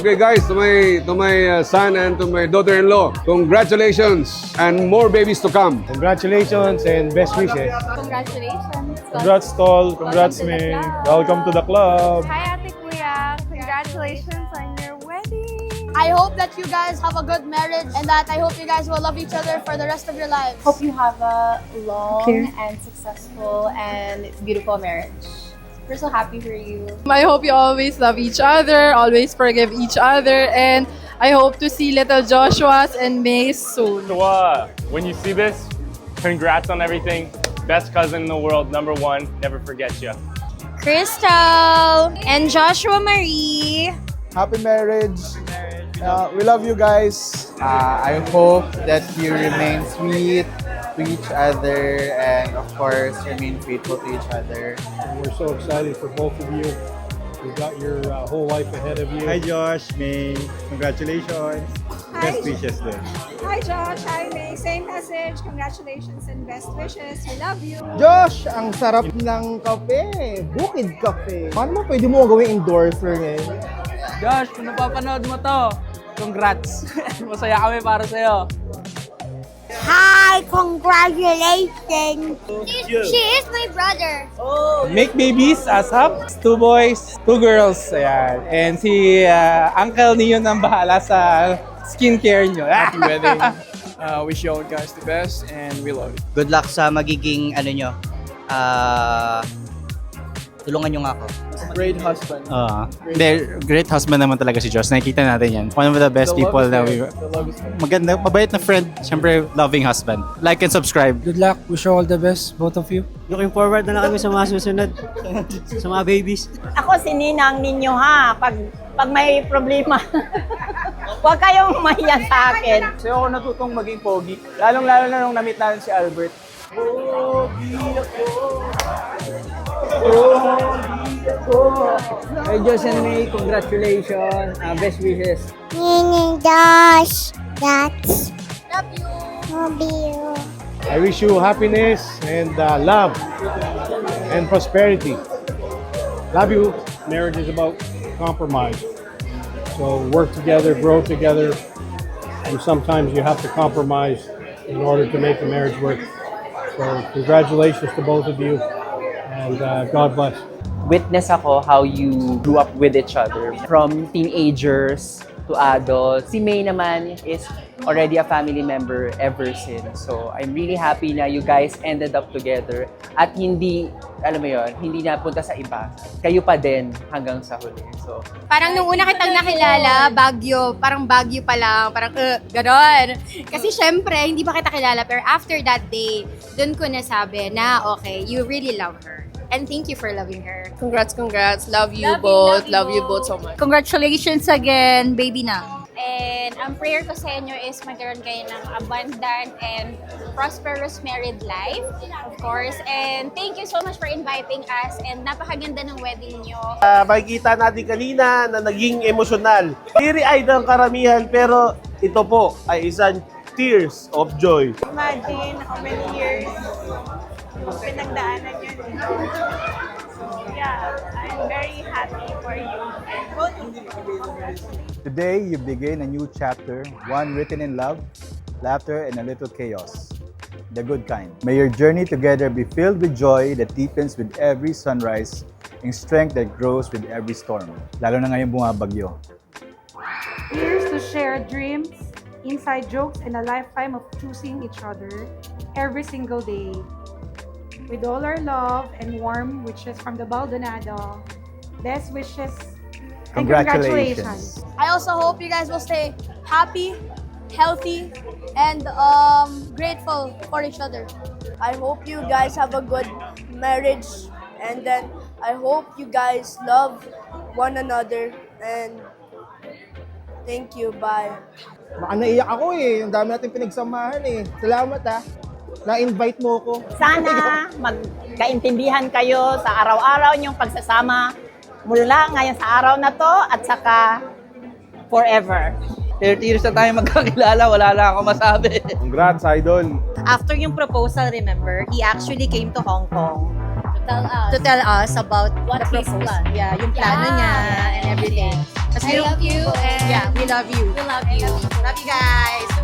Okay guys, to my son and to my daughter-in-law, congratulations and more babies to come. Congratulations and best wishes. Congratulations. Congrats, Tol. Congrats, Welcome to the May. club. Welcome to the club. Hi, Ate Kuya. Congratulations on your wedding. I hope that you guys have a good marriage and that I hope you guys will love each other for the rest of your lives. Hope you have a long Okay. and successful and beautiful marriage. We're so happy for you. I hope you always love each other, always forgive each other, and I hope to see little Joshua's and May's soon. So when you see this, congrats on everything. Best cousin in the world, #1, never forget you. Crystal and Joshua Marie. Happy marriage. We love you guys. I hope that you remain sweet to each other and of course remain faithful to each other. We're so excited for both of you. You've got your whole life ahead of you. Hi Josh, May. Congratulations. Best wishes din. Hi Josh, hi May. Same message. Congratulations and best wishes. We love you. Josh, ang sarap ng kape. Bukid Cafe. Paano mo pwede mo gawing endorser ngayon? Josh, kung napapanood mo to, congrats. Masaya kami para sa'yo. Hi, congratulations. She is my brother. Make babies, ASAP. 2 boys, 2 girls. Ayan. And si Uncle Neo nang bahala sa skincare nyo. Happy wedding. Wish you all guys the best and we love you. Good luck sa magiging ano nyo. Tulungan nyo nga ako. Great husband. Great husband naman talaga si Josh. Nakikita natin yan. One of the best people that we... Maganda, mabait na friend. Siyempre, loving husband. Like and subscribe. Good luck. Wish you all the best, both of you. Looking forward na lang kami sa mga susunod. Sa mga babies. Ako si Ninang ninyo ha. Pag may problema. Huwag kayong mahiya sa akin. So ako natutong maging pogi. Lalong-lalo na nung na-meet natin si Albert. Hey Josh and May, congratulations. Best wishes. Josh, that's Love you. love you. I wish you happiness and love and prosperity. Love you. Marriage is about compromise. So work together, grow together, and sometimes you have to compromise in order to make the marriage work. So congratulations to both of you, and God bless. Witness ako how you grew up with each other from teenagers to adults. Si May naman is already a family member ever since. So I'm really happy na you guys ended up together at hindi, alam mo yon, hindi napunta sa iba. Kayo pa din hanggang sa huli. So Parang nung una kitang nakilala, parang Baguio pa lang, parang ganon. Kasi syempre, hindi pa kita kilala, pero after that day, dun ko nasabi na, okay, you really love her. And thank you for loving her. Congrats. Love you Love you, Love you both so much. Congratulations again, baby na. And ang prayer ko sa inyo is magkaroon kayo ng abundant and prosperous married life, of course. And thank you so much for inviting us. And napakaganda ng wedding nyo. Makikita natin kanina na naging emosyonal. Teary-eyed ang karamihan pero ito po ay isang tears of joy. Imagine how many years pinagdaanan yun. So yeah, I'm very happy for you and both of you. Today, you begin a new chapter, one written in love, laughter, and a little chaos. The good kind. May your journey together be filled with joy that deepens with every sunrise and strength that grows with every storm. Lalo na ngayong bumabagyo. Here's to share dreams, inside jokes, and a lifetime of choosing each other every single day. With all our love and warm wishes from the Baldonado, best wishes and congratulations. I also hope you guys will stay happy, healthy, and grateful for each other. I hope you guys have a good marriage, and then I hope you guys love one another, and thank you, bye. Baka naiyak ako eh. Ang dami natin pinagsamahan eh. Salamat na-invite mo ko. Sana magkaintindihan kayo sa araw-araw niyong pagsasama mula ngayon sa araw na to at saka forever. 30 years na tayo magkakilala, wala lang ako masabi. Congrats, idol. After yung proposal, remember, he actually came to Hong Kong To tell us about what his plan. Yeah, yung plano niya and everything. I love you and Yeah, we love you. we love you. Love you guys.